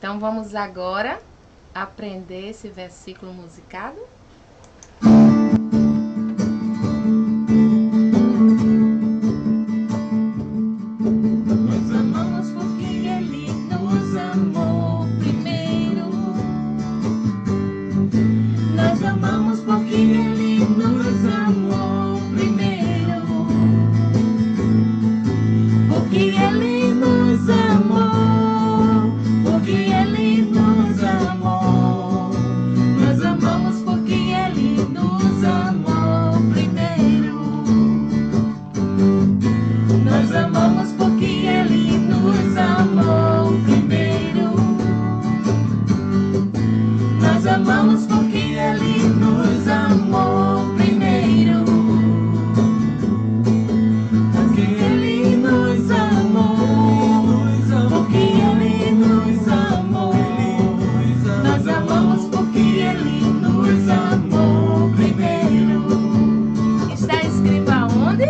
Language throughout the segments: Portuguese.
Então vamos agora aprender esse versículo musicado. Nós amamos porque Ele nos amou primeiro. Nós amamos porque Ele nos amou primeiro. Porque Ele nos amou. Porque Ele nos amou. Nós amamos porque Ele nos amou primeiro. Nós amamos porque Ele nos amou primeiro. Nós amamos porque Ele nos amou primeiro. Porque Ele nos amou. Porque Ele nos amou. Nós amamos porque Ele nos amou primeiro. Está escrito aonde?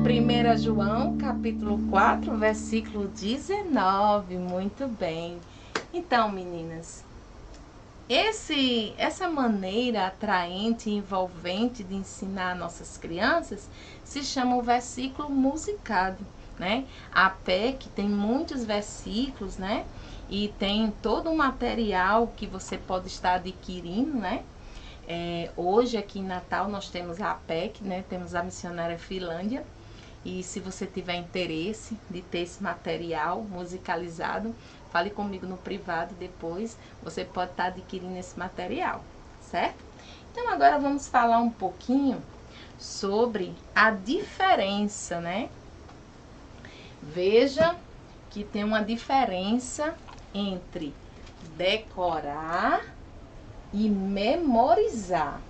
1 João, capítulo 4, versículo 19. Muito bem. Então, meninas, essa maneira atraente e envolvente de ensinar nossas crianças se chama o versículo musicado, né? A PEC tem muitos versículos, né? E tem todo um material que você pode estar adquirindo, né? Hoje aqui em Natal nós temos a PEC, né? Temos a Missionária Finlândia. E se você tiver interesse de ter esse material musicalizado, fale comigo no privado depois, você pode estar adquirindo esse material, certo? Então agora vamos falar um pouquinho sobre a diferença, né? Veja que tem uma diferença entre decorar e memorizar.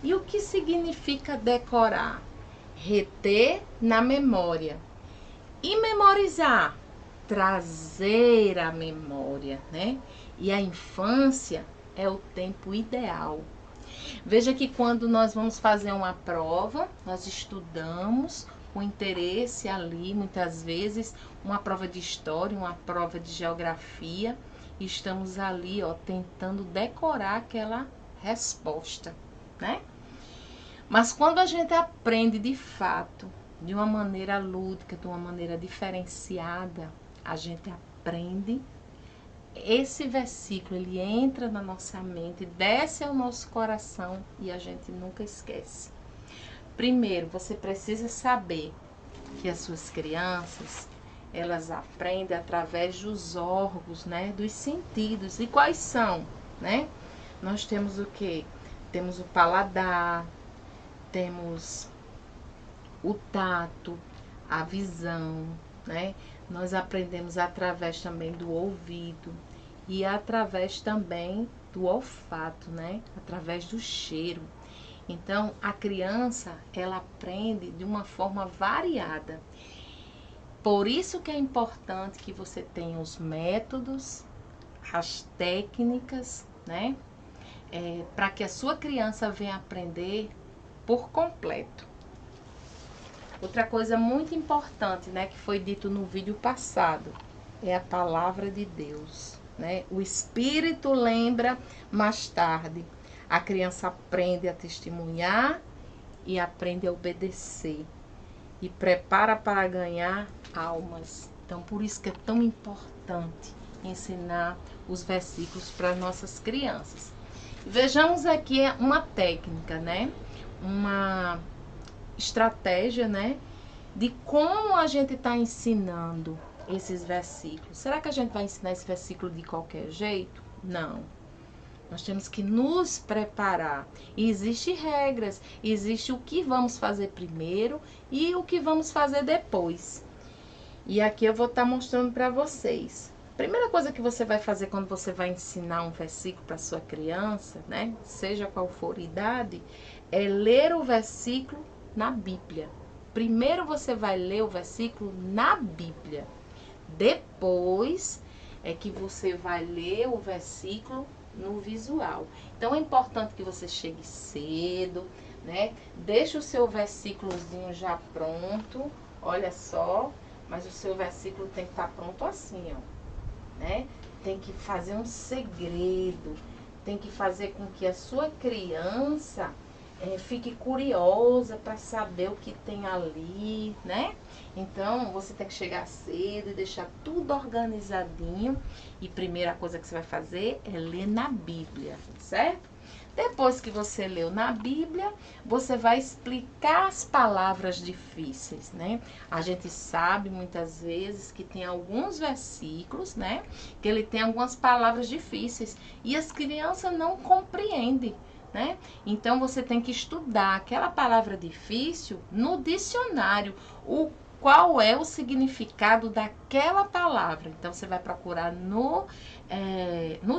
E o que significa decorar? Reter na memória. E memorizar? Trazer a memória, né? E a infância é o tempo ideal. Veja que quando nós vamos fazer uma prova, nós estudamos com interesse ali, muitas vezes, uma prova de história, uma prova de geografia, e estamos ali, ó, tentando decorar aquela resposta, né? Mas quando a gente aprende de fato, de uma maneira lúdica, de uma maneira diferenciada, a gente aprende, esse versículo, ele entra na nossa mente, desce ao nosso coração e a gente nunca esquece. Primeiro, você precisa saber que as suas crianças, elas aprendem através dos órgãos, né, dos sentidos. E quais são, né? Nós temos o quê? Temos o paladar, temos o tato, a visão, né? Nós aprendemos através também do ouvido e através também do olfato, né? Através do cheiro. Então, a criança, ela aprende de uma forma variada. Por isso que é importante que você tenha os métodos, as técnicas, né? Para que a sua criança venha aprender por completo. Outra coisa muito importante, né, que foi dito no vídeo passado, é a palavra de Deus, né? O Espírito lembra mais tarde. A criança aprende a testemunhar e aprende a obedecer. E prepara para ganhar almas. Então, por isso que é tão importante ensinar os versículos para as nossas crianças. Vejamos aqui uma técnica, né? Uma estratégia, né? De como a gente está ensinando esses versículos. Será que a gente vai ensinar esse versículo de qualquer jeito? Não. Nós temos que nos preparar. E existem regras, existe o que vamos fazer primeiro e o que vamos fazer depois. E aqui eu vou estar mostrando para vocês. Primeira coisa que você vai fazer quando você vai ensinar um versículo para sua criança, né? Seja qual for a idade, é ler o versículo na Bíblia. Primeiro você vai ler o versículo na Bíblia. Depois é que você vai ler o versículo no visual. Então é importante que você chegue cedo, né? Deixe o seu versículozinho já pronto. Olha só, mas o seu versículo tem que estar pronto assim, ó. né? Tem que fazer um segredo, tem que fazer com que a sua criança fique curiosa para saber o que tem ali, né? Então, você tem que chegar cedo e deixar tudo organizadinho. E a primeira coisa que você vai fazer é ler na Bíblia, certo? Depois que você leu na Bíblia, você vai explicar as palavras difíceis, né? A gente sabe muitas vezes que tem alguns versículos, né? Que ele tem algumas palavras difíceis e as crianças não compreendem, né? Então você tem que estudar aquela palavra difícil no dicionário, qual é o significado daquela palavra. Então você vai procurar no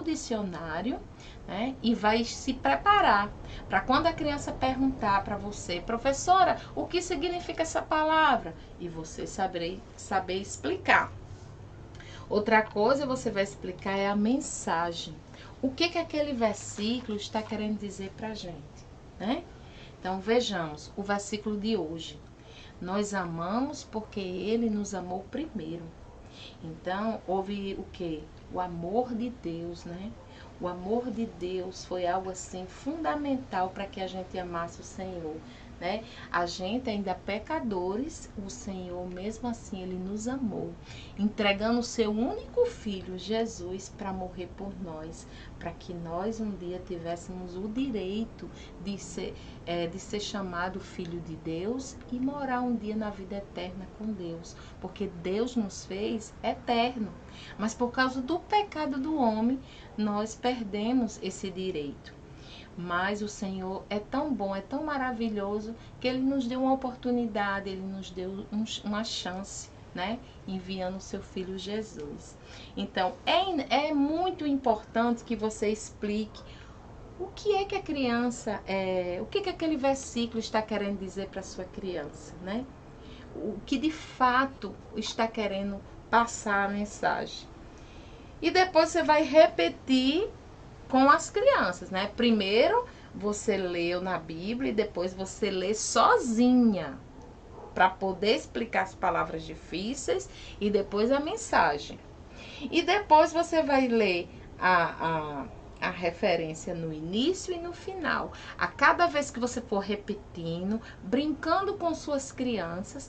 dicionário, né? E vai se preparar para quando a criança perguntar para você, professora, o que significa essa palavra? E você saber explicar. Outra coisa você vai explicar é a mensagem. O que aquele versículo está querendo dizer para a gente, né? Então vejamos o versículo de hoje. Nós amamos porque Ele nos amou primeiro. Então houve o quê? O amor de Deus, né? O amor de Deus foi algo assim fundamental para que a gente amasse o Senhor, né? A gente ainda pecadores, o Senhor mesmo assim Ele nos amou, entregando o seu único filho, Jesus, para morrer por nós, para que nós um dia tivéssemos o direito de ser chamado filho de Deus e morar um dia na vida eterna com Deus, porque Deus nos fez eterno, mas por causa do pecado do homem, nós perdemos esse direito. Mas o Senhor é tão bom, é tão maravilhoso, que Ele nos deu uma oportunidade, Ele nos deu uma chance, né? Enviando o seu Filho Jesus. Então, é muito importante que você explique o que é que a criança, o que aquele versículo está querendo dizer para a sua criança, né? O que de fato está querendo passar a mensagem. E depois você vai repetir com as crianças, né? Primeiro você leu na Bíblia e depois você lê sozinha, para poder explicar as palavras difíceis e depois a mensagem. E depois você vai ler a referência no início e no final. A cada vez que você for repetindo, brincando com suas crianças,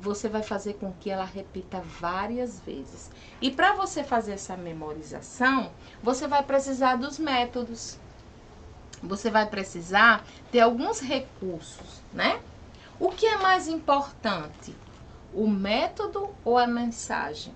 você vai fazer com que ela repita várias vezes. E para você fazer essa memorização, você vai precisar dos métodos. Você vai precisar ter alguns recursos, né? O que é mais importante? O método ou a mensagem?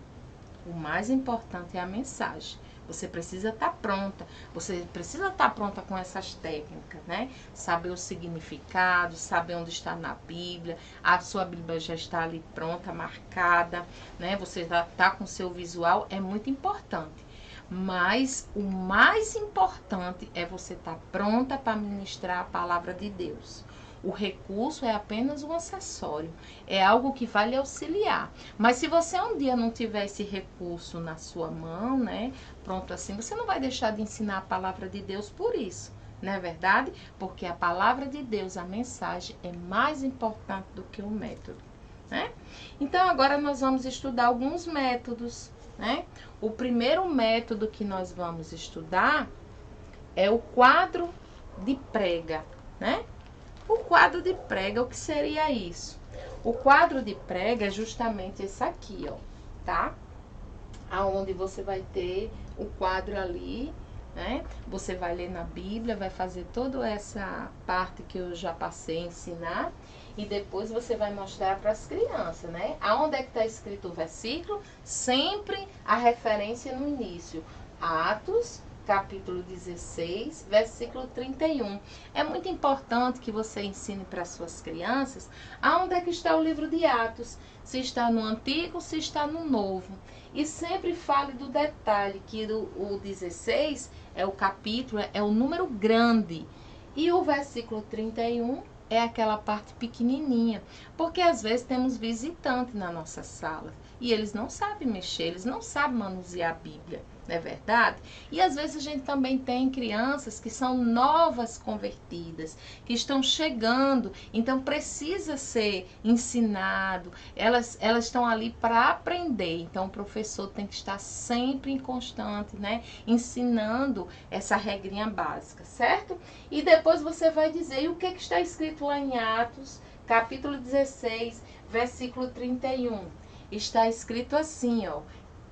O mais importante é a mensagem. Você precisa estar pronta. Você precisa estar pronta com essas técnicas, né? Saber o significado, saber onde está na Bíblia. A sua Bíblia já está ali pronta, marcada, né? Você já está com o seu visual, é muito importante. Mas o mais importante é você estar pronta para ministrar a palavra de Deus. O recurso é apenas um acessório, é algo que vai lhe auxiliar. Mas se você um dia não tiver esse recurso na sua mão, né, pronto assim, você não vai deixar de ensinar a palavra de Deus por isso, não é verdade? Porque a palavra de Deus, a mensagem, é mais importante do que o método, né? Então agora nós vamos estudar alguns métodos, né? O primeiro método que nós vamos estudar é o quadro de prega, né? O quadro de prega, o que seria isso? O quadro de prega é justamente esse aqui, ó, tá? Aonde você vai ter o quadro ali, né? Você vai ler na Bíblia, vai fazer toda essa parte que eu já passei a ensinar e depois você vai mostrar para as crianças, né? Aonde é que está escrito o versículo? Sempre a referência no início. Atos, capítulo 16, versículo 31. É muito importante que você ensine para suas crianças aonde é que está o livro de Atos, se está no Antigo, se está no Novo. E sempre fale do detalhe, que o 16 é o capítulo, é o número grande. E o versículo 31 é aquela parte pequenininha. Porque às vezes temos visitantes na nossa sala e eles não sabem mexer, eles não sabem manusear a Bíblia. não é verdade? E às vezes a gente também tem crianças que são novas convertidas, que estão chegando, então precisa ser ensinado, elas estão ali para aprender, então o professor tem que estar sempre em constante, né, ensinando essa regrinha básica, certo? E depois você vai dizer, e o que está escrito lá em Atos, capítulo 16, versículo 31? Está escrito assim, ó,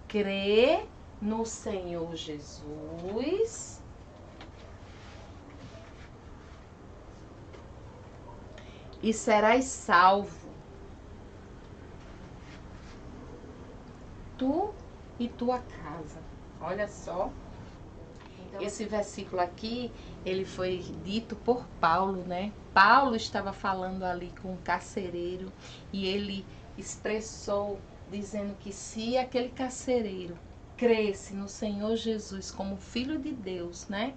crê no Senhor Jesus e serás salvo, tu e tua casa. Olha só. Então, esse versículo aqui, ele foi dito por Paulo, né? Paulo estava falando ali com o carcereiro e ele expressou dizendo que se aquele carcereiro cresce no Senhor Jesus como Filho de Deus, né?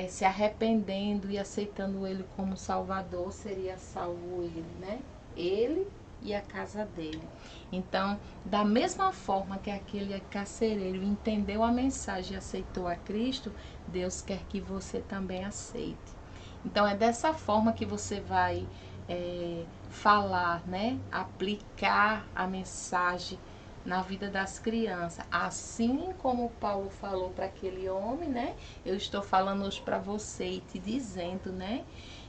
Se arrependendo e aceitando Ele como Salvador, seria salvo ele, né? Ele e a casa dele. Então, da mesma forma que aquele carcereiro entendeu a mensagem e aceitou a Cristo, Deus quer que você também aceite. Então, é dessa forma que você vai falar, né? Aplicar a mensagem na vida das crianças, assim como Paulo falou para aquele homem, né? Eu estou falando hoje para você e te dizendo, né?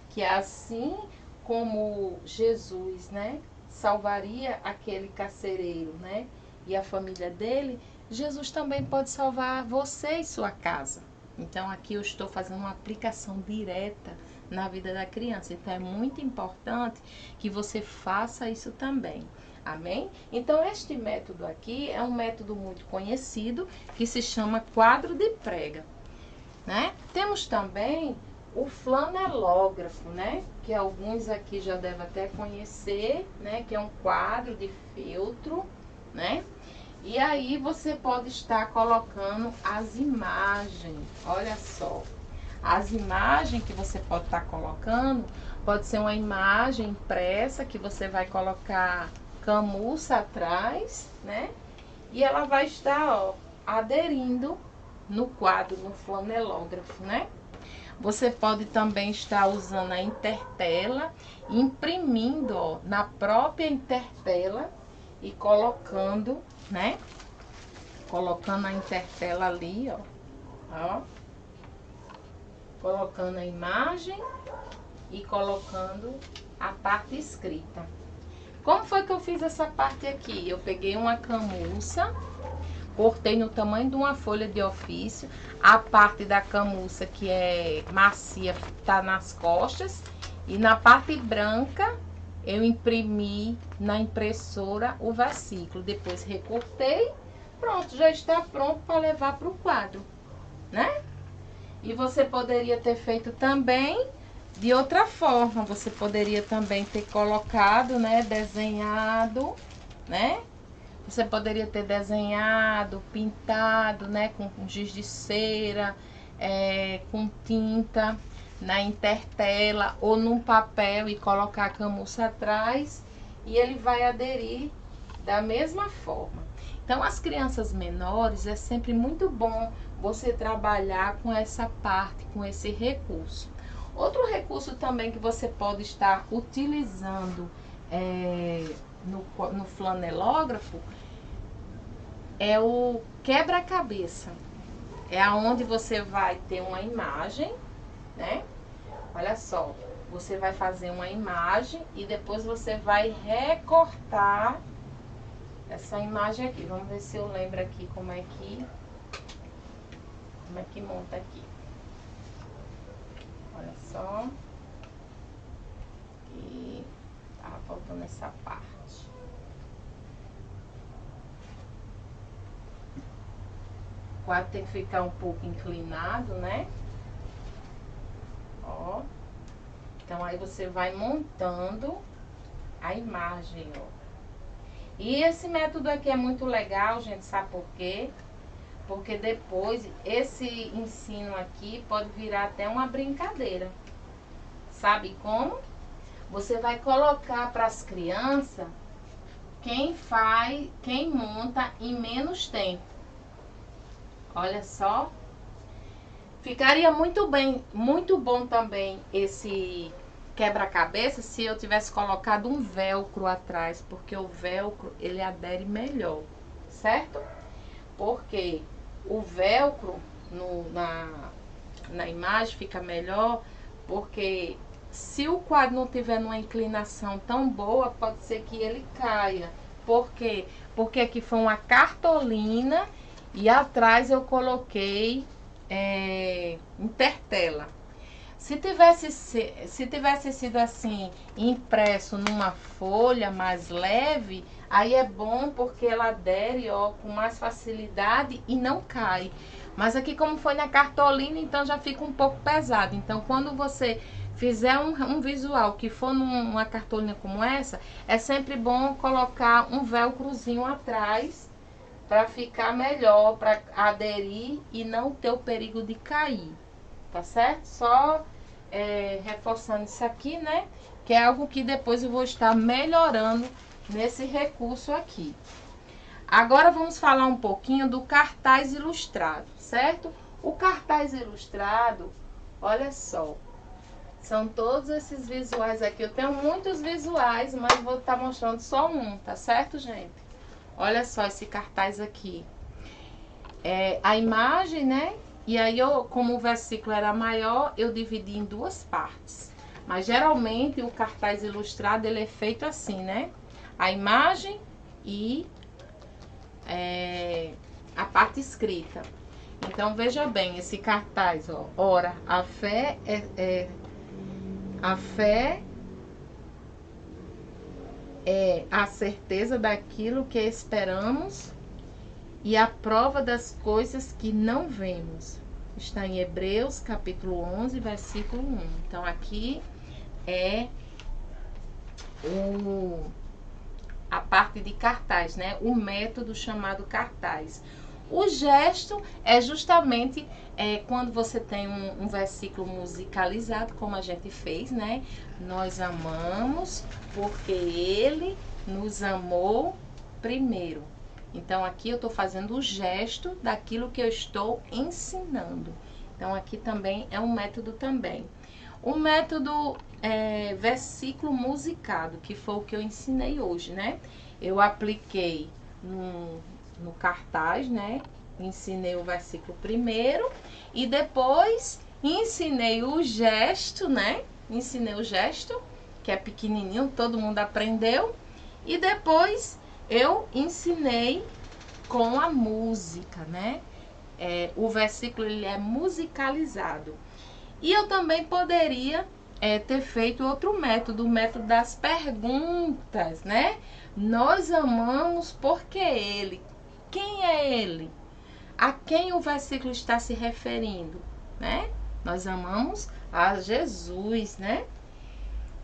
Que assim como Jesus, né? Salvaria aquele carcereiro, né? E a família dele, Jesus também pode salvar você e sua casa. Então aqui eu estou fazendo uma aplicação direta na vida da criança. Então é muito importante que você faça isso também. Amém? Então, este método aqui é um método muito conhecido que se chama quadro de prega, né? Temos também o flanelógrafo, né? Que alguns aqui já devem até conhecer, né? Que é um quadro de feltro, né? E aí você pode estar colocando as imagens, olha só. As imagens que você pode estar colocando, pode ser uma imagem impressa que você vai colocar camurça atrás, né? E ela vai estar, ó, aderindo no quadro, no flanelógrafo, né? Você pode também estar usando a intertela, imprimindo, ó, na própria intertela e colocando, né? Colocando a intertela ali, ó. Colocando a imagem e colocando a parte escrita. Como foi que eu fiz essa parte aqui? Eu peguei uma camurça, cortei no tamanho de uma folha de ofício. A parte da camurça que é macia tá nas costas. E na parte branca eu imprimi na impressora o versículo. Depois recortei. Pronto, já está pronto para levar para o quadro, né? E você poderia ter feito também de outra forma. Você poderia também ter colocado, né, desenhado, né? Você poderia ter desenhado, pintado, né, com giz de cera, com tinta na intertela ou num papel e colocar a camurça atrás e ele vai aderir da mesma forma. Então, as crianças menores é sempre muito bom você trabalhar com essa parte, com esse recurso. Outro recurso também que você pode estar utilizando no flanelógrafo é o quebra-cabeça. É aonde você vai ter uma imagem, né? Olha só, você vai fazer uma imagem e depois você vai recortar essa imagem aqui. Vamos ver se eu lembro aqui como é que monta aqui. Olha só. E tá faltando essa parte. O quadro tem que ficar um pouco inclinado, né? Ó. Então aí você vai montando a imagem, ó. E esse método aqui é muito legal, gente, sabe por quê? Porque depois esse ensino aqui pode virar até uma brincadeira. Sabe como? Você vai colocar para as crianças quem monta em menos tempo. Olha só. Ficaria muito bom também esse quebra-cabeça se eu tivesse colocado um velcro atrás, porque o velcro ele adere melhor, certo? Porque o velcro na imagem fica melhor, porque se o quadro não tiver numa inclinação tão boa, pode ser que ele caia. Por quê? Porque aqui foi uma cartolina e atrás eu coloquei intertela. Se tivesse sido assim, impresso numa folha mais leve, aí é bom porque ela adere, ó, com mais facilidade e não cai. Mas aqui como foi na cartolina, então já fica um pouco pesado. Então quando você fizer um visual que for numa cartolina como essa, é sempre bom colocar um velcrozinho atrás para ficar melhor, para aderir e não ter o perigo de cair, tá certo? Só reforçando isso aqui, né? Que é algo que depois eu vou estar melhorando nesse recurso aqui. Agora vamos falar um pouquinho do cartaz ilustrado, certo? O cartaz ilustrado, olha só, são todos esses visuais aqui. Eu tenho muitos visuais, mas vou estar mostrando só um, tá certo, gente? Olha só esse cartaz aqui. A imagem, né? E aí, como o versículo era maior, eu dividi em duas partes. Mas geralmente o cartaz ilustrado ele é feito assim, né? A imagem e a parte escrita. Então veja bem esse cartaz, ó. Ora, a fé é a certeza daquilo que esperamos e a prova das coisas que não vemos. Está em Hebreus, capítulo 11, versículo 1. Então, aqui é a parte de cartaz, né? O método chamado cartaz. O gesto é justamente quando você tem um versículo musicalizado, como a gente fez, né? Nós amamos porque Ele nos amou primeiro. Então, aqui eu estou fazendo o gesto daquilo que eu estou ensinando. Então, aqui também é um método também. O método versículo musicado, que foi o que eu ensinei hoje, né? Eu apliquei no cartaz, né? Ensinei o versículo primeiro e depois ensinei o gesto, né? Ensinei o gesto, que é pequenininho, todo mundo aprendeu. E depois eu ensinei com a música, né? O versículo ele é musicalizado. E eu também poderia ter feito outro método, o método das perguntas, né? Nós amamos porque Ele. Quem é Ele? A quem o versículo está se referindo, né? Nós amamos a Jesus, né?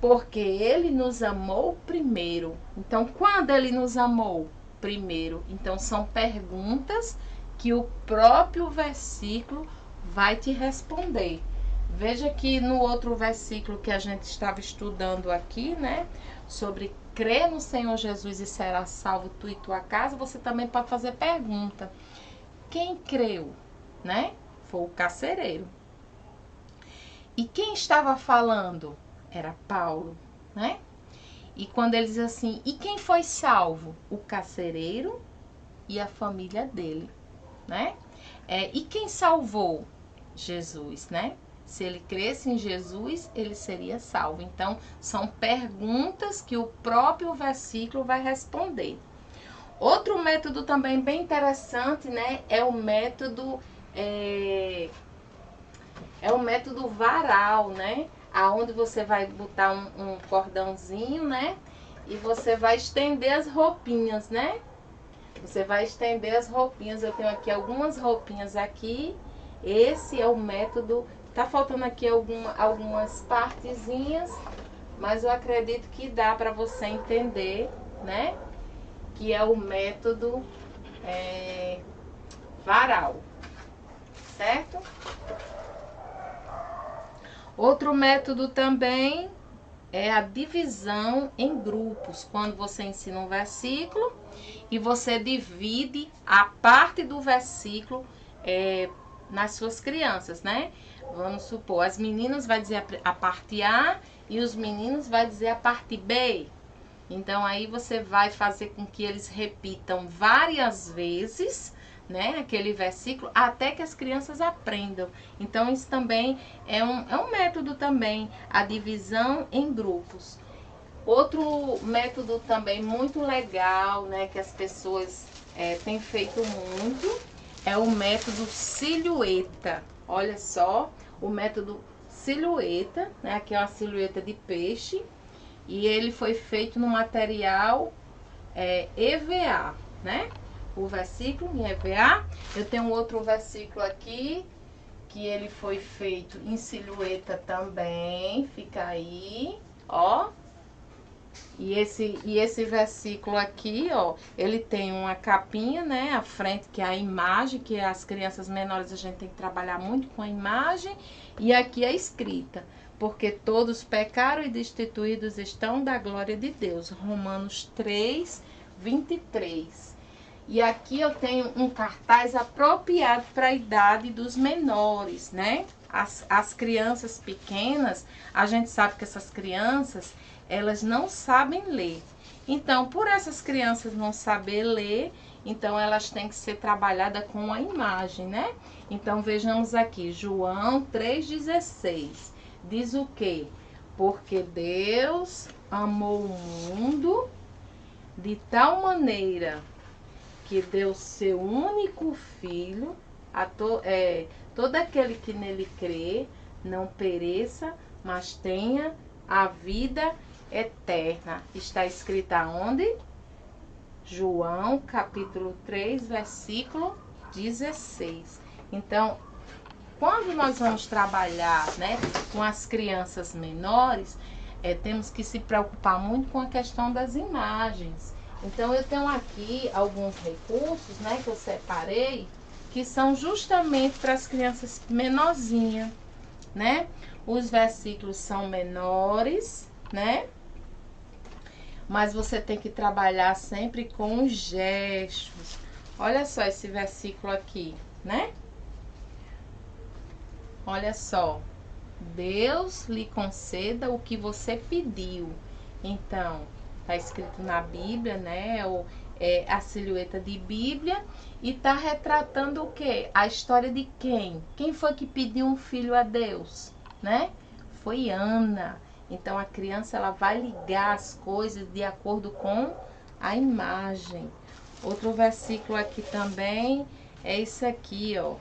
Porque Ele nos amou primeiro. Então, quando Ele nos amou primeiro? Então, são perguntas que o próprio versículo vai te responder. Veja que no outro versículo que a gente estava estudando aqui, né? Sobre crer no Senhor Jesus e será salvo tu e tua casa, você também pode fazer pergunta. Quem creu, né? Foi o carcereiro. E quem estava falando? Era Paulo, né? E quando ele diz assim, e quem foi salvo? O carcereiro e a família dele, né? E quem salvou? Jesus, né? Se ele cresce em Jesus, ele seria salvo. Então, são perguntas que o próprio versículo vai responder. Outro método também bem interessante, né? É o método varal, né? Aonde você vai botar um cordãozinho, né? E você vai estender as roupinhas, né? Você vai estender as roupinhas. Eu tenho aqui algumas roupinhas aqui. Esse é o método. Tá faltando aqui algumas partezinhas, mas eu acredito que dá para você entender, né? Que é o método varal, certo? Outro método também é a divisão em grupos. Quando você ensina um versículo e você divide a parte do versículo nas suas crianças, né? Vamos supor, as meninas vai dizer a parte A e os meninos vai dizer a parte B. Então aí você vai fazer com que eles repitam várias vezes, né, aquele versículo, até que as crianças aprendam. Então isso também é um método também, a divisão em grupos. Outro método também muito legal, né, que as pessoas têm feito muito, é o método silhueta. Olha só, o método silhueta, né, aqui é uma silhueta de peixe, e ele foi feito no material EVA, né? O versículo em EVA. Eu tenho outro versículo aqui, que ele foi feito em silhueta também, fica aí, ó. E esse versículo aqui, ó, ele tem uma capinha, né, à frente, que é a imagem, que as crianças menores a gente tem que trabalhar muito com a imagem, e aqui a escrita, porque todos pecaram e destituídos estão da glória de Deus. Romanos 3, 23. E aqui eu tenho um cartaz apropriado para a idade dos menores, né? As crianças pequenas, a gente sabe que essas crianças, elas não sabem ler. Então, por essas crianças não saber ler, então elas têm que ser trabalhadas com a imagem, né? Então, vejamos aqui, João 3,16. Diz o quê? Porque Deus amou o mundo de tal maneira que deu seu único filho, todo aquele que nele crê, não pereça, mas tenha a vida eterna. Está escrito aonde? João, capítulo 3, versículo 16. Então, quando nós vamos trabalhar, né, com as crianças menores, temos que se preocupar muito com a questão das imagens. Então, eu tenho aqui alguns recursos, né, que eu separei, que são justamente para as crianças menorzinhas, né? Os versículos são menores, né? Mas você tem que trabalhar sempre com os gestos. Olha só esse versículo aqui, né? Olha só. Deus lhe conceda o que você pediu. Então, tá escrito na Bíblia, né? A silhueta de Bíblia. E tá retratando o quê? A história de quem? Quem foi que pediu um filho a Deus, né? Foi Ana. Então, a criança, ela vai ligar as coisas de acordo com a imagem. Outro versículo aqui também é esse aqui, ó.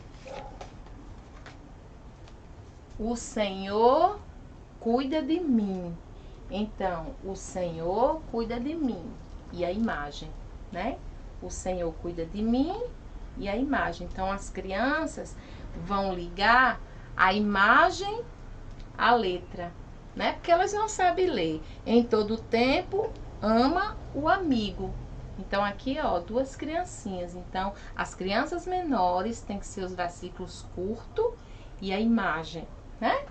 O Senhor cuida de mim. Então, o Senhor cuida de mim. E a imagem, né? O Senhor cuida de mim e a imagem. Então, as crianças vão ligar a imagem à letra, né? Porque elas não sabem ler. Em todo tempo, ama o amigo. Então, aqui, ó, duas criancinhas. Então, as crianças menores têm que ser os versículos curtos e a imagem, né?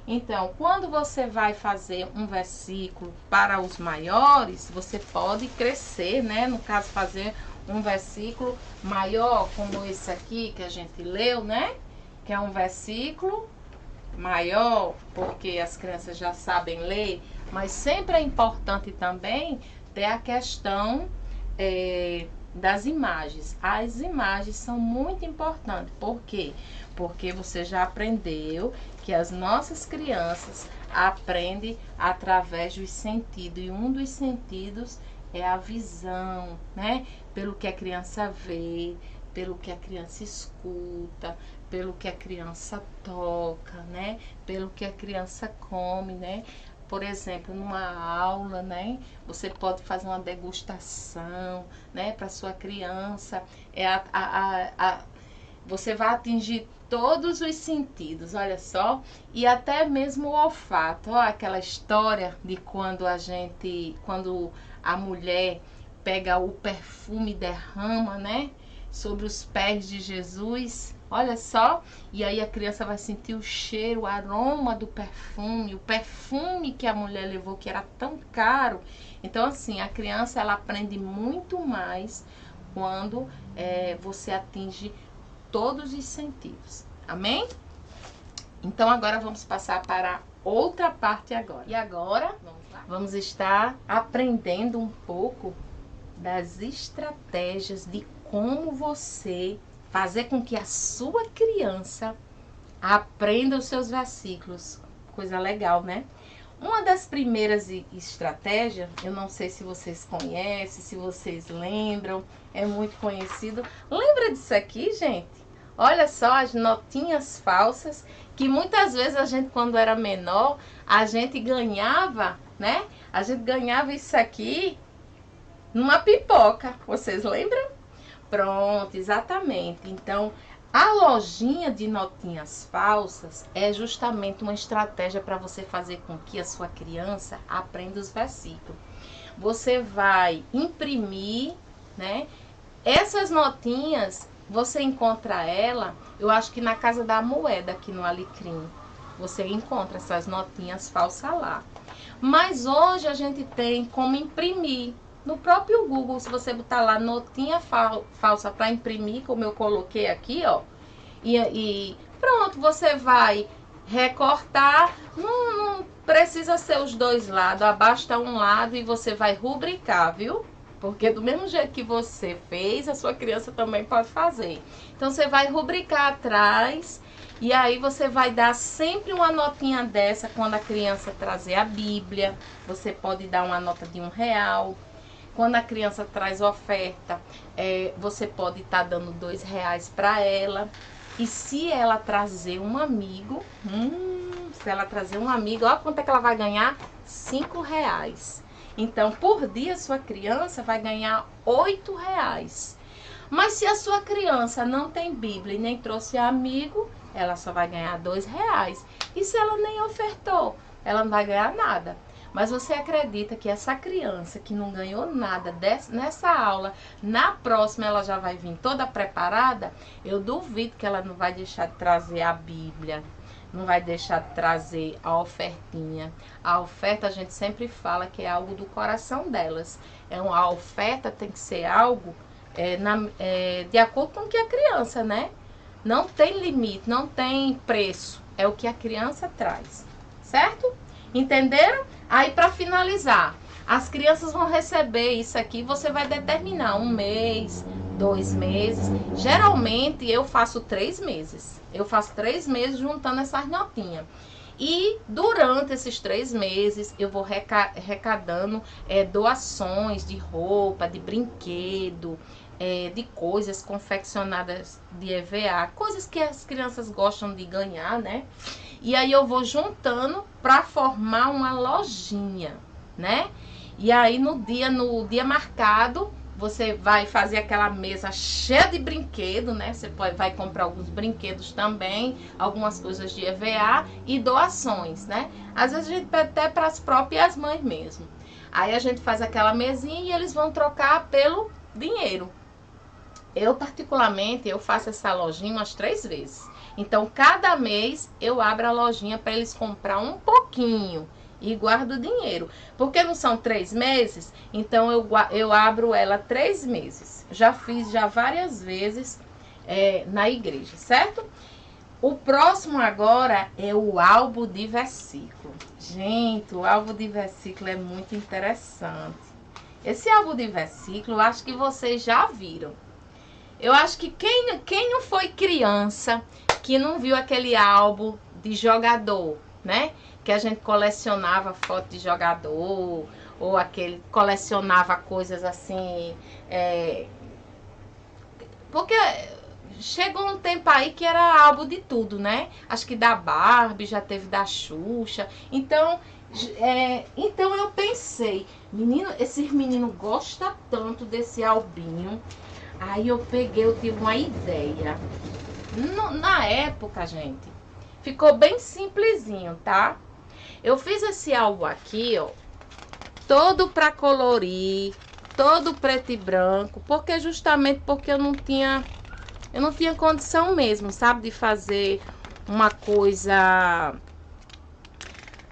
Então, quando você vai fazer um versículo para os maiores, você pode crescer, né? No caso, fazer um versículo maior, como esse aqui que a gente leu, né? Que é um versículo maior, porque as crianças já sabem ler, mas sempre é importante também ter a questão das imagens. As imagens são muito importantes. Por quê? Porque você já aprendeu que as nossas crianças aprendem através dos sentidos. E um dos sentidos é a visão, né? Pelo que a criança vê, pelo que a criança escuta, pelo que a criança toca, né? Pelo que a criança come, né? Por exemplo, numa aula, né? Você pode fazer uma degustação, né? Para sua criança. Você vai atingir todos os sentidos, olha só. E até mesmo o olfato. Ó, aquela história de quando a mulher pega o perfume e derrama, né? Sobre os pés de Jesus. Olha só, e aí a criança vai sentir o cheiro, o aroma do perfume, o perfume que a mulher levou, que era tão caro. Então, assim, a criança, ela aprende muito mais quando você atinge todos os sentidos. Amém? Então agora vamos passar para outra parte agora. E agora vamos estar aprendendo um pouco das estratégias de como você fazer com que a sua criança aprenda os seus versículos. Coisa legal, né? Uma das primeiras estratégias, eu não sei se vocês conhecem, se vocês lembram, é muito conhecido. Lembra disso aqui, gente? Olha só as notinhas falsas, que muitas vezes a gente, quando era menor, a gente ganhava, né? A gente ganhava isso aqui numa pipoca. Vocês lembram? Pronto, exatamente. Então, a lojinha de notinhas falsas é justamente uma estratégia para você fazer com que a sua criança aprenda os versículos. Você vai imprimir, né? Essas notinhas, você encontra ela, eu acho que na Casa da Moeda, aqui no Alecrim. Você encontra essas notinhas falsas lá. Mas hoje a gente tem como imprimir. No próprio Google, se você botar lá notinha falsa para imprimir, como eu coloquei aqui, ó. E pronto, você vai recortar. Não precisa ser os dois lados, basta um lado e você vai rubricar, viu? Porque do mesmo jeito que você fez, a sua criança também pode fazer. Então você vai rubricar atrás e aí você vai dar sempre uma notinha dessa quando a criança trazer a Bíblia. Você pode dar uma nota de R$1. Quando a criança traz oferta, você pode estar dando R$2 para ela. E se ela trazer um amigo, olha quanto é que ela vai ganhar? R$5. Então, por dia, sua criança vai ganhar R$8. Mas se a sua criança não tem Bíblia e nem trouxe amigo, ela só vai ganhar R$2. E se ela nem ofertou, ela não vai ganhar nada. Mas você acredita que essa criança que não ganhou nada nessa aula, na próxima ela já vai vir toda preparada? Eu duvido que ela não vai deixar de trazer a Bíblia, não vai deixar de trazer a ofertinha. A oferta a gente sempre fala que é algo do coração delas. A oferta tem que ser algo de acordo com o que a criança, né? Não tem limite, não tem preço. É o que a criança traz, certo? Entenderam? Aí, para finalizar, as crianças vão receber isso aqui, você vai determinar 1 mês, 2 meses. Geralmente, eu faço 3 meses. Eu faço 3 meses juntando essas notinhas. E durante esses 3 meses, eu vou arrecadando doações de roupa, de brinquedo, de coisas confeccionadas de EVA, coisas que as crianças gostam de ganhar, né? E aí eu vou juntando para formar uma lojinha, né? E aí no dia marcado, você vai fazer aquela mesa cheia de brinquedo, né? Você vai comprar alguns brinquedos também, algumas coisas de EVA e doações, né? Às vezes a gente pede até para as próprias mães mesmo. Aí a gente faz aquela mesinha e eles vão trocar pelo dinheiro. Eu particularmente, eu faço essa lojinha umas 3 vezes. Então, cada mês eu abro a lojinha para eles comprar um pouquinho e guardo o dinheiro. Porque não são 3 meses, então eu abro ela 3 meses. Já fiz várias vezes na igreja, certo? O próximo agora é o álbum de versículo. Gente, o álbum de versículo é muito interessante. Esse álbum de versículo, eu acho que vocês já viram. Eu acho que quem não foi criança, que não viu aquele álbum de jogador, né? Que a gente colecionava foto de jogador, ou colecionava coisas assim. Porque chegou um tempo aí que era álbum de tudo, né? Acho que da Barbie, já teve da Xuxa. Então eu pensei, esses meninos gostam tanto desse albinho. Aí eu tive uma ideia. Na época, gente, ficou bem simplesinho, tá? Eu fiz esse álbum aqui, ó, todo pra colorir, todo preto e branco, justamente porque eu não tinha condição mesmo, sabe, de fazer uma coisa.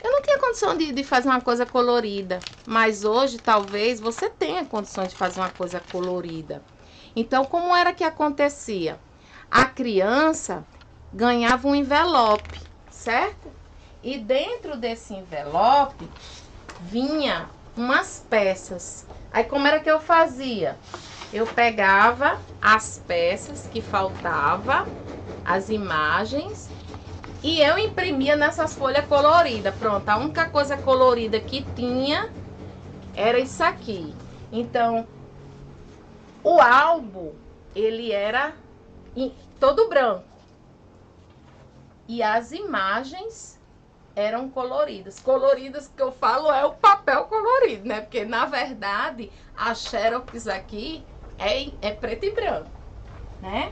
Eu não tinha condição de fazer uma coisa colorida, mas hoje talvez você tenha condições de fazer uma coisa colorida. Então, como era que acontecia? a criança ganhava um envelope, certo? E dentro desse envelope vinha umas peças. Aí como era que eu fazia? Eu pegava as peças que faltava, as imagens, e eu imprimia nessas folhas coloridas. Pronto, a única coisa colorida que tinha era isso aqui. Então, o álbum, ele era todo branco. E as imagens eram coloridas. Coloridas que eu falo é o papel colorido, né? Porque, na verdade, a Xerox aqui é preto e branco, né?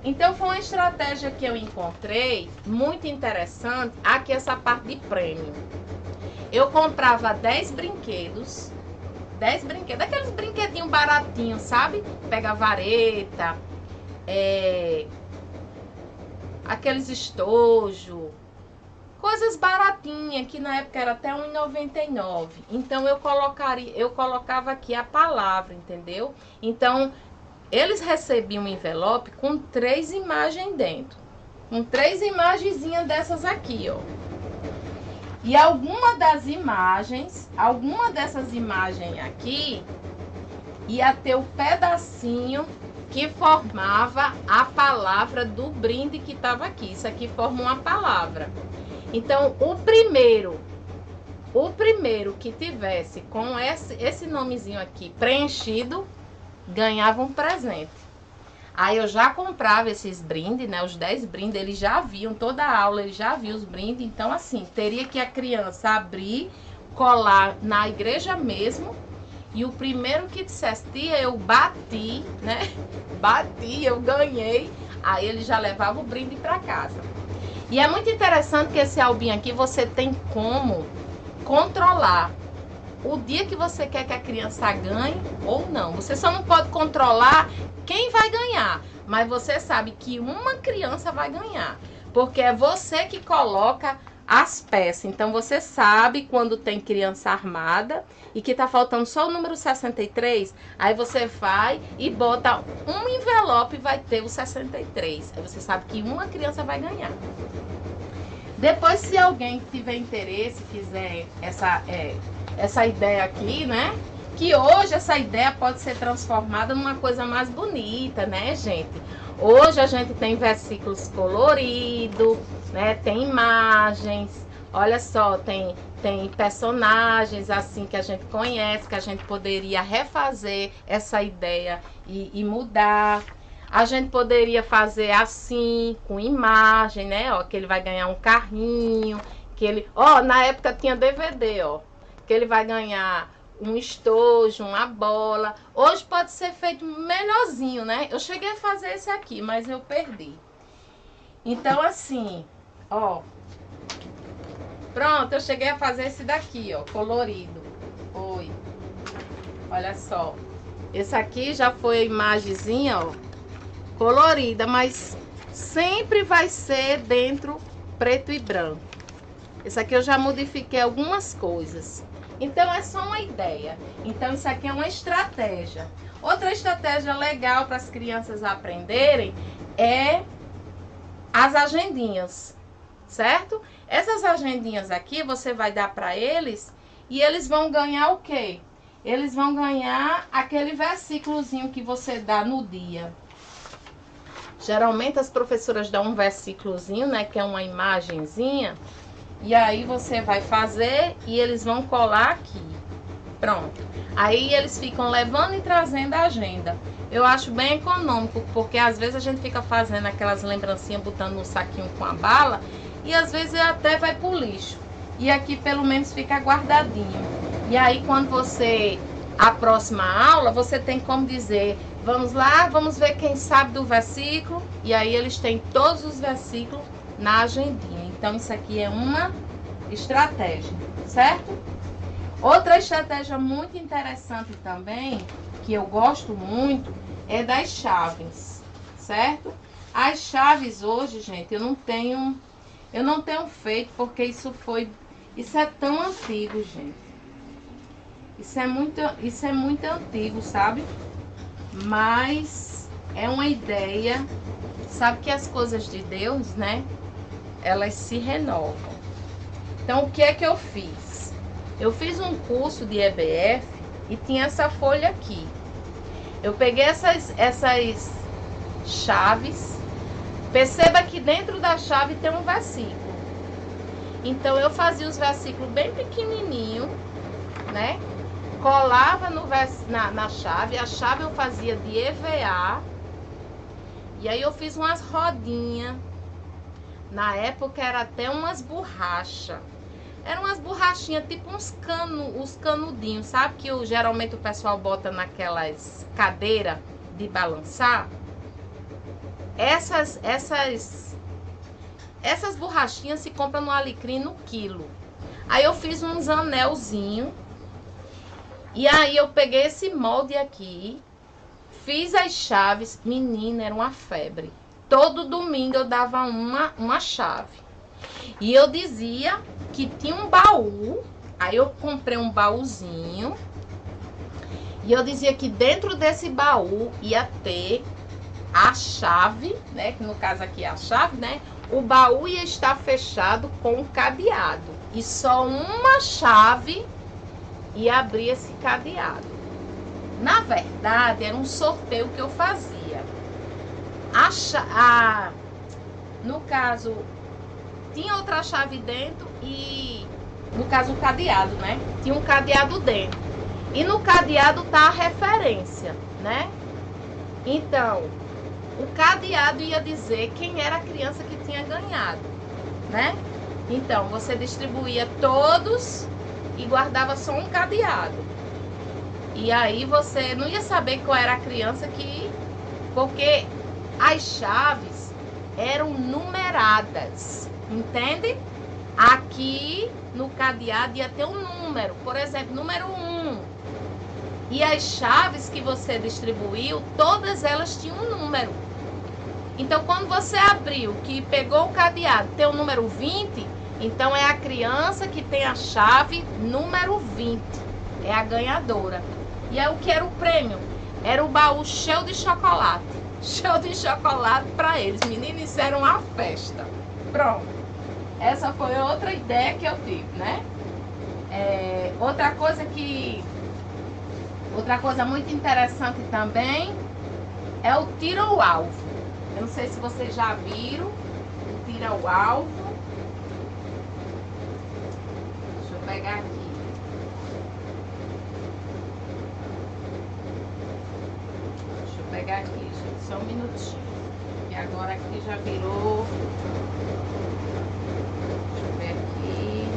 Então, foi uma estratégia que eu encontrei muito interessante. Aqui, essa parte de prêmio. Eu comprava 10 brinquedos. 10 brinquedos, aqueles brinquedinhos baratinhos, sabe? Pega vareta, aqueles estojos, coisas baratinhas, que na época era até R$1,99. Então eu colocava aqui a palavra, entendeu? Então eles recebiam um envelope com 3 imagens dentro. Com 3 imagenzinhas dessas aqui, ó. E alguma dessas imagens aqui ia ter o pedacinho que formava a palavra do brinde que estava aqui. Isso aqui forma uma palavra. Então, o primeiro que tivesse com esse nomezinho aqui preenchido, ganhava um presente. Aí eu já comprava esses brindes, né? Os 10 brindes, eles já viam, toda a aula eles já viam os brindes. Então, assim, teria que a criança abrir, colar na igreja mesmo. E o primeiro que dissesse, tia, eu bati, né? Bati, eu ganhei. Aí ele já levava o brinde para casa. E é muito interessante que esse albinho aqui você tem como controlar o dia que você quer que a criança ganhe ou não. Você só não pode controlar quem vai ganhar, mas você sabe que uma criança vai ganhar, porque é você que coloca as peças. Então você sabe quando tem criança armada e que tá faltando só o número 63, aí você vai e bota um envelope e vai ter o 63. Aí você sabe que uma criança vai ganhar. Depois, se alguém tiver interesse, fizer essa ideia aqui, né? Que hoje essa ideia pode ser transformada numa coisa mais bonita, né, gente? Hoje a gente tem versículos coloridos, né? Tem imagens, olha só, tem personagens assim que a gente conhece, que a gente poderia refazer essa ideia e mudar. A gente poderia fazer assim, com imagem, né? Ó, que ele vai ganhar um carrinho, que ele... Ó, na época tinha DVD, ó. Que ele vai ganhar um estojo, uma bola. Hoje pode ser feito melhorzinho, né? Eu cheguei a fazer esse aqui, mas eu perdi. Então, assim, ó. Pronto, eu cheguei a fazer esse daqui, ó, colorido. Foi. Olha só. Esse aqui já foi a imagenzinha, ó, colorida, mas sempre vai ser dentro preto e branco. Esse aqui eu já modifiquei algumas coisas. Então é só uma ideia. Então isso aqui é uma estratégia. Outra estratégia legal para as crianças aprenderem é as agendinhas, certo? Essas agendinhas aqui você vai dar para eles e eles vão ganhar o quê? Eles vão ganhar aquele versículozinho que você dá no dia. Geralmente as professoras dão um versículozinho, né, que é uma imagenzinha. E aí você vai fazer e eles vão colar aqui. Pronto. Aí eles ficam levando e trazendo a agenda. Eu acho bem econômico, porque às vezes a gente fica fazendo aquelas lembrancinhas, botando no saquinho com a bala, e às vezes até vai pro lixo. E aqui pelo menos fica guardadinho. E aí quando você, a próxima aula, você tem como dizer, vamos lá, vamos ver quem sabe do versículo. E aí eles têm todos os versículos na agendinha. Então isso aqui é uma estratégia, certo? Outra estratégia muito interessante também, que eu gosto muito, é das chaves, certo? As chaves hoje, gente, eu não tenho feito, porque isso é tão antigo, gente. Isso é muito antigo, sabe? Mas é uma ideia sabe que as coisas de Deus, né? Elas se renovam. Então, o que é que eu fiz? Eu fiz um curso de EBF e tinha essa folha aqui. Eu peguei essas chaves. Perceba que dentro da chave tem um versículo. Então, eu fazia os versículos bem pequenininho, né? Colava na chave. A chave eu fazia de EVA. E aí eu fiz umas rodinhas. Na época era até umas borrachas. Eram umas borrachinhas, tipo uns canudinhos, sabe? Que geralmente o pessoal bota naquelas cadeiras de balançar. Essas borrachinhas se compram no Alecrim no quilo. Aí eu fiz uns anelzinhos. E aí eu peguei esse molde aqui. Fiz as chaves. Menina, era uma febre. Todo domingo eu dava uma chave. E eu dizia que tinha um baú. Aí eu comprei um baúzinho. E eu dizia que dentro desse baú ia ter a chave, né? Que no caso aqui é a chave, né? O baú ia estar fechado com um cadeado. E só uma chave ia abrir esse cadeado. Na verdade, era um sorteio que eu fazia. No caso, tinha outra chave dentro e, no caso, o cadeado, né? Tinha um cadeado dentro. E no cadeado tá a referência, né? Então, o cadeado ia dizer quem era a criança que tinha ganhado, né? Então, você distribuía todos e guardava só um cadeado. E aí você não ia saber qual era a criança que... Porque as chaves eram numeradas, entende? Aqui no cadeado ia ter um número, por exemplo, número 1. E as chaves que você distribuiu, todas elas tinham um número. Então, quando você abriu, que pegou o cadeado, tem o número 20, então é a criança que tem a chave número 20. É a ganhadora. E aí, o que era o prêmio? Era o baú cheio de chocolate. Cheio de chocolate para eles. Meninos, isso era uma festa. Pronto. Essa foi outra ideia que eu tive, né? Outra coisa muito interessante também é o tiro ao alvo. Eu não sei se vocês já viram o tiro ao alvo. Deixa eu pegar aqui. Deixa eu pegar aqui, gente. Só um minutinho. E agora aqui já virou. Deixa eu ver aqui.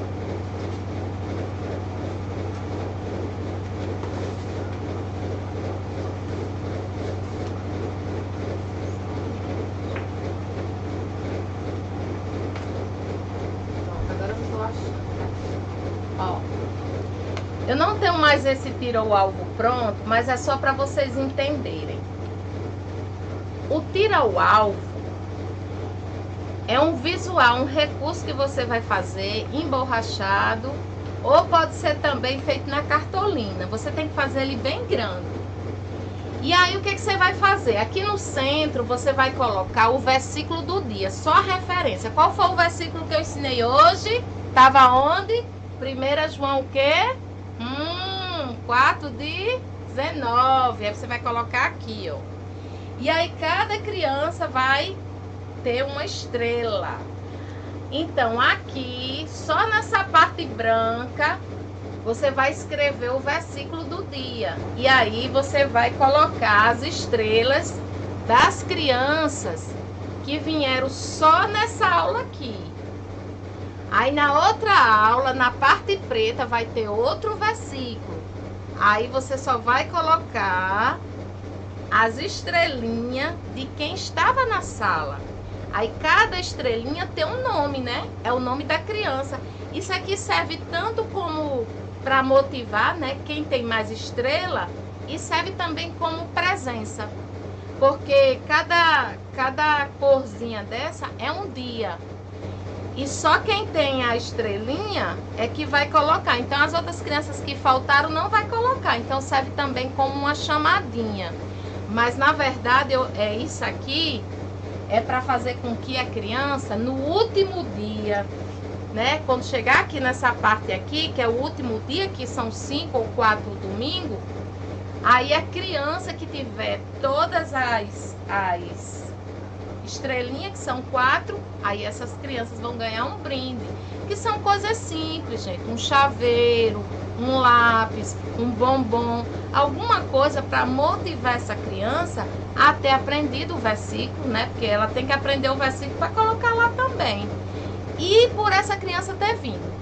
Ó, eu não tenho mais esse tiro ao alvo pronto, mas é só para vocês entenderem. O tiro ao alvo é um visual, um recurso que você vai fazer emborrachado, ou pode ser também feito na cartolina. Você tem que fazer ele bem grande. E aí o que você vai fazer? Aqui no centro você vai colocar o versículo do dia, só a referência. Qual foi o versículo que eu ensinei hoje? Tava onde? 1 João o quê? 4:19. Aí você vai colocar aqui, ó. E aí cada criança vai ter uma estrela. Então aqui, só nessa parte branca, você vai escrever o versículo do dia. E aí você vai colocar as estrelas das crianças que vieram só nessa aula aqui. Aí na outra aula, na parte preta, vai ter outro versículo. Aí você só vai colocar as estrelinhas de quem estava na sala. Aí cada estrelinha tem um nome, né? É o nome da criança. Isso aqui serve tanto como para motivar, né? Quem tem mais estrela, e serve também como presença. Porque cada corzinha dessa é um dia. E só quem tem a estrelinha é que vai colocar. Então as outras crianças que faltaram não vai colocar. Então serve também como uma chamadinha. Mas na verdade é isso aqui é para fazer com que a criança, no último dia, né, quando chegar aqui nessa parte aqui, que é o último dia, que são 5 ou 4 domingos, aí a criança que tiver todas as estrelinhas, que são 4, aí essas crianças vão ganhar um brinde, que são coisas simples, gente, um chaveiro, um lápis, um bombom, alguma coisa para motivar essa criança a ter aprendido o versículo, né? Porque ela tem que aprender o versículo para colocar lá também. E por essa criança ter vindo.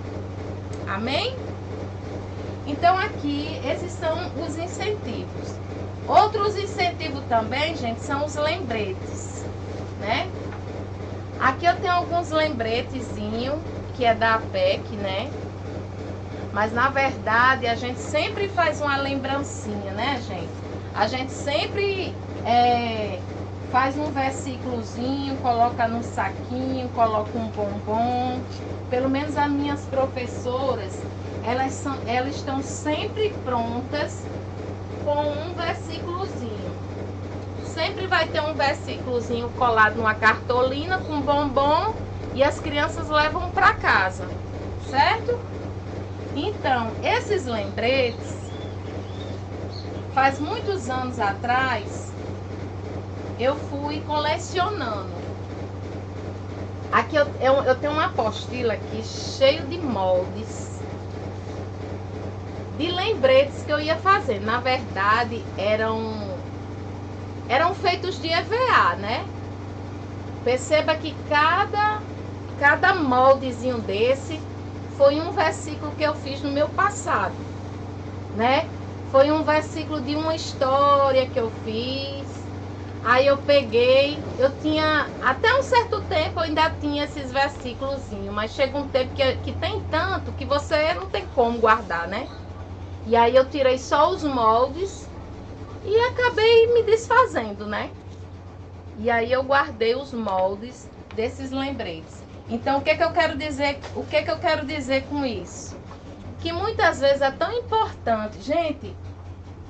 Amém? Então aqui, esses são os incentivos. Outros incentivos também, gente, são os lembretes, né? Aqui eu tenho alguns lembretezinhos, que é da APEC, né? Mas na verdade a gente sempre faz uma lembrancinha, né, gente? A gente sempre faz um versículozinho, coloca no saquinho, coloca um bombom. Pelo menos as minhas professoras, elas estão sempre prontas com um versículozinho. Sempre vai ter um versículozinho colado numa cartolina com bombom e as crianças levam para casa, certo? Então, esses lembretes, faz muitos anos atrás, eu fui colecionando. Aqui eu tenho uma apostila aqui, cheio de moldes, de lembretes que eu ia fazer. Na verdade, eram feitos de EVA, né? Perceba que cada moldezinho desse foi um versículo que eu fiz no meu passado, né? Foi um versículo de uma história que eu fiz. Aí eu peguei, eu tinha, até um certo tempo eu ainda tinha esses versículozinhos, mas chega um tempo que tem tanto que você não tem como guardar, né? E aí eu tirei só os moldes e acabei me desfazendo, né? E aí eu guardei os moldes desses lembretes. Então, o que eu quero dizer com isso? Que muitas vezes é tão importante. Gente,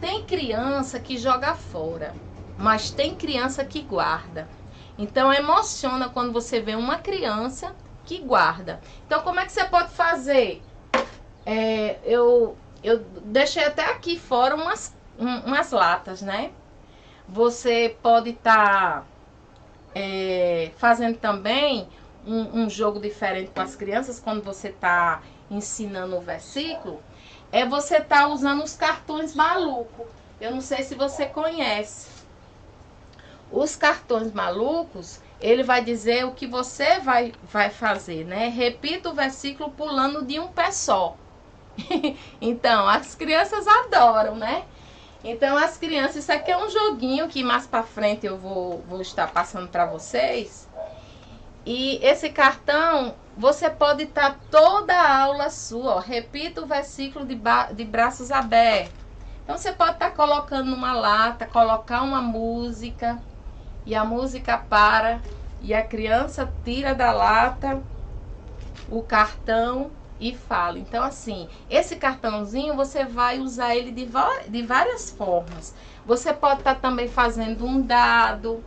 tem criança que joga fora, mas tem criança que guarda. Então, emociona quando você vê uma criança que guarda. Então, como é que você pode fazer? Eu deixei até aqui fora umas latas, né? Você pode estar fazendo também um jogo diferente com as crianças quando você está ensinando o versículo. Você tá usando os cartões malucos. Eu não sei se você conhece. Os cartões malucos, ele vai dizer o que você vai fazer, né? Repita o versículo pulando de um pé só. Então, as crianças adoram, né? Então, as crianças, isso aqui é um joguinho que mais pra frente eu vou estar passando para vocês. E esse cartão, você pode estar toda a aula sua, ó, repita o versículo de braços abertos. Então, você pode estar colocando numa lata, colocar uma música, e a música para, e a criança tira da lata o cartão e fala. Então, assim, esse cartãozinho, você vai usar ele de várias formas. Você pode estar também fazendo um dado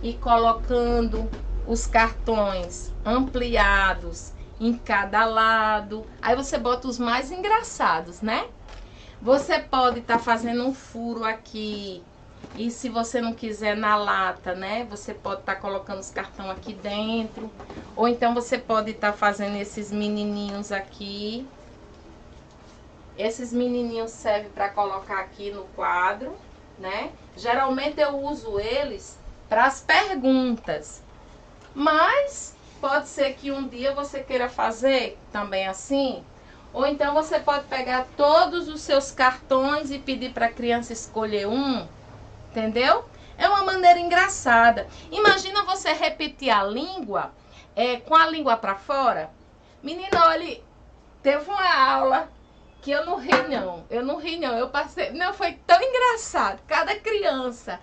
e colocando os cartões ampliados em cada lado. Aí você bota os mais engraçados, né? Você pode estar fazendo um furo aqui. E se você não quiser na lata, né? Você pode estar colocando os cartões aqui dentro. Ou então você pode estar fazendo esses menininhos aqui. Esses menininhos servem para colocar aqui no quadro, né? Geralmente eu uso eles para as perguntas. Mas pode ser que um dia você queira fazer também assim. Ou então você pode pegar todos os seus cartões e pedir para a criança escolher um. Entendeu? É uma maneira engraçada. Imagina você repetir a língua com a língua para fora. Menina, olha, teve uma aula que eu não ri não. Eu passei... Não, foi tão engraçado. Cada criança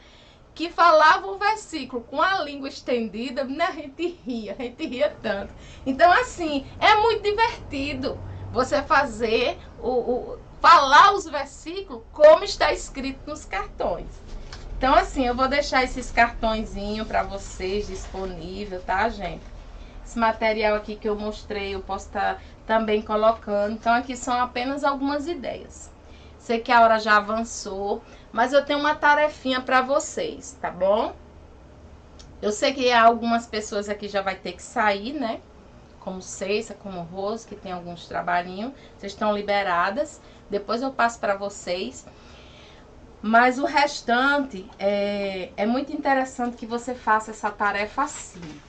que falava um versículo com a língua estendida, né, a gente ria tanto. Então, assim, é muito divertido você fazer, falar os versículos como está escrito nos cartões. Então, assim, eu vou deixar esses cartõezinhos para vocês disponível, tá, gente? Esse material aqui que eu mostrei, eu posso estar também colocando. Então, aqui são apenas algumas ideias. Sei que a hora já avançou, mas eu tenho uma tarefinha para vocês, tá bom? Eu sei que algumas pessoas aqui já vai ter que sair, né? Como Ceissa, como Rose, que tem alguns trabalhinhos. Vocês estão liberadas. Depois eu passo para vocês. Mas o restante é muito interessante que você faça essa tarefa assim.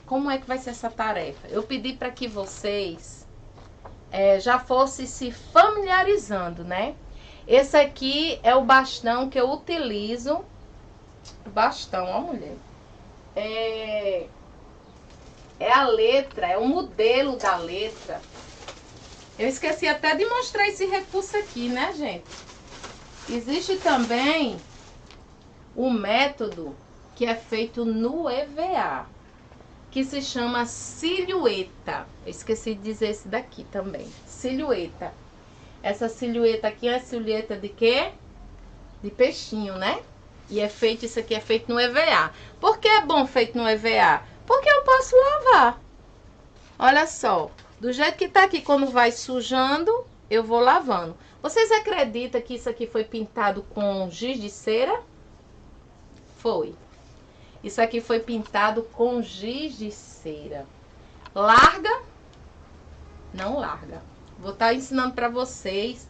Como é que vai ser essa tarefa? Eu pedi para que vocês já fossem se familiarizando, né? Esse aqui é o bastão que eu utilizo. O bastão, ó, mulher. É a letra, é o modelo da letra. Eu esqueci até de mostrar esse recurso aqui, né, gente? Existe também o método que é feito no EVA, que se chama silhueta. Eu esqueci de dizer esse daqui também. Silhueta. Essa silhueta aqui é silhueta de quê? De peixinho, né? E isso aqui é feito no EVA. Por que é bom feito no EVA? Porque eu posso lavar. Olha só, do jeito que tá aqui, quando vai sujando, eu vou lavando. Vocês acreditam que isso aqui foi pintado com giz de cera? Foi. Isso aqui foi pintado com giz de cera. Larga? Não larga. Vou estar ensinando para vocês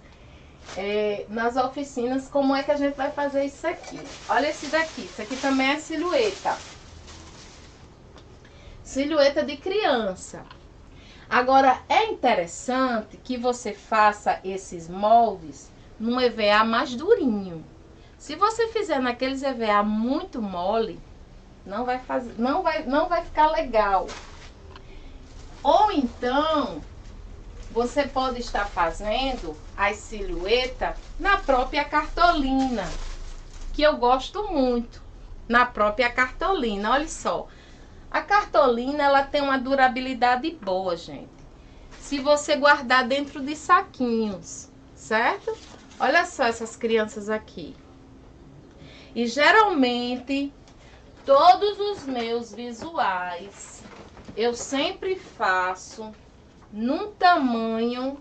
nas oficinas como é que a gente vai fazer isso aqui. Olha esse daqui. Isso aqui também é silhueta. Silhueta de criança. Agora, é interessante que você faça esses moldes num EVA mais durinho. Se você fizer naqueles EVA muito mole, não vai ficar legal. Ou então, você pode estar fazendo as silhuetas na própria cartolina, que eu gosto muito. Na própria cartolina, olha só. A cartolina, ela tem uma durabilidade boa, gente. Se você guardar dentro de saquinhos, certo? Olha só essas crianças aqui. E geralmente, todos os meus visuais, eu sempre faço num tamanho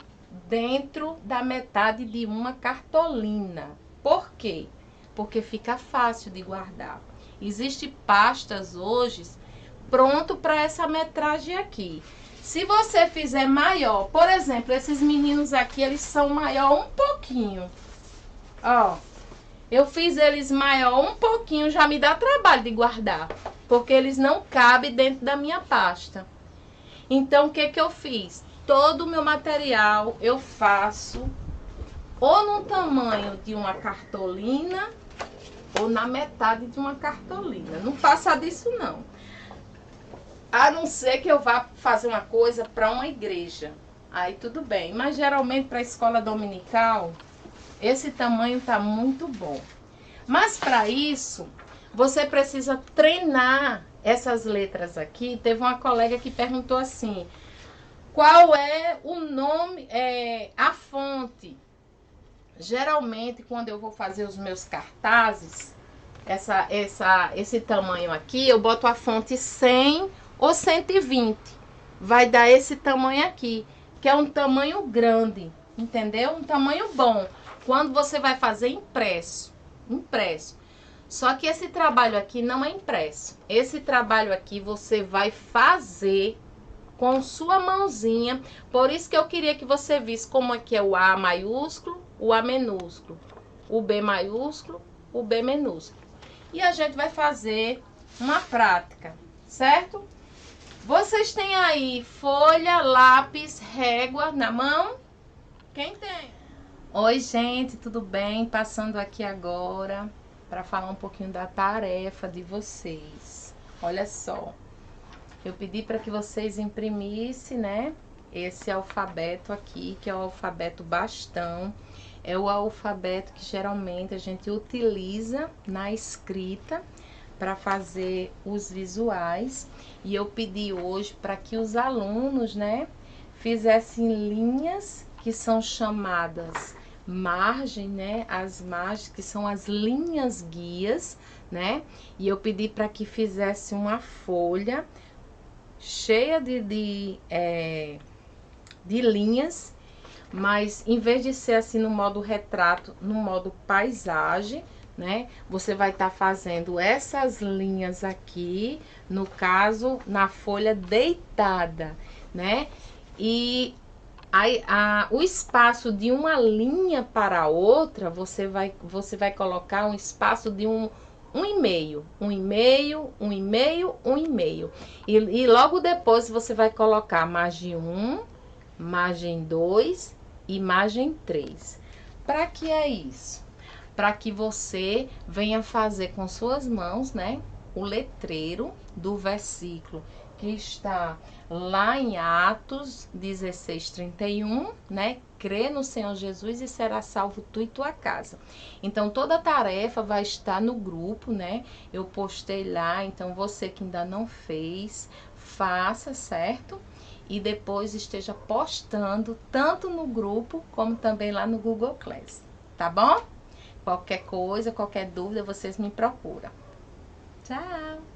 dentro da metade de uma cartolina. Por quê? Porque fica fácil de guardar. Existem pastas hoje pronto para essa metragem aqui. Se você fizer maior, por exemplo, esses meninos aqui, eles são maior um pouquinho. Ó, eu fiz eles maior um pouquinho, já me dá trabalho de guardar, porque eles não cabem dentro da minha pasta. Então, o que que eu fiz? Todo o meu material eu faço ou no tamanho de uma cartolina ou na metade de uma cartolina. Não faça disso, não. A não ser que eu vá fazer uma coisa para uma igreja. Aí tudo bem. Mas geralmente para a escola dominical, esse tamanho tá muito bom. Mas para isso, você precisa treinar essas letras aqui. Teve uma colega que perguntou assim: qual é o nome, a fonte? Geralmente, quando eu vou fazer os meus cartazes, esse tamanho aqui, eu boto a fonte 100 ou 120. Vai dar esse tamanho aqui, que é um tamanho grande, entendeu? Um tamanho bom. Quando você vai fazer impresso. Só que esse trabalho aqui não é impresso. Esse trabalho aqui você vai fazer com sua mãozinha. Por isso que eu queria que você visse como aqui é o A maiúsculo, o A minúsculo, o B maiúsculo, o B minúsculo. E a gente vai fazer uma prática, certo? Vocês têm aí folha, lápis, régua na mão? Quem tem? Oi, gente, tudo bem? Passando aqui agora para falar um pouquinho da tarefa de vocês. Olha só, eu pedi para que vocês imprimissem, né? Esse alfabeto aqui, que é o alfabeto bastão. É o alfabeto que geralmente a gente utiliza na escrita para fazer os visuais. E eu pedi hoje para que os alunos, né, fizessem linhas que são chamadas margem, né? As margens, que são as linhas guias, né? E eu pedi para que fizesse uma folha cheia de linhas, mas em vez de ser assim no modo retrato, no modo paisagem, né? Você vai estar fazendo essas linhas aqui, no caso, na folha deitada, né? E o espaço de uma linha para a outra, você vai colocar um espaço de um e meio. E logo depois você vai colocar margem 1, margem 2 e margem 3. Para que é isso? Para que você venha fazer com suas mãos, né, o letreiro do versículo que está lá em Atos 16:31, né? Crê no Senhor Jesus e será salvo tu e tua casa. Então, toda a tarefa vai estar no grupo, né? Eu postei lá, então você que ainda não fez, faça, certo? E depois esteja postando tanto no grupo como também lá no Google Class, tá bom? Qualquer coisa, qualquer dúvida, vocês me procuram. Tchau!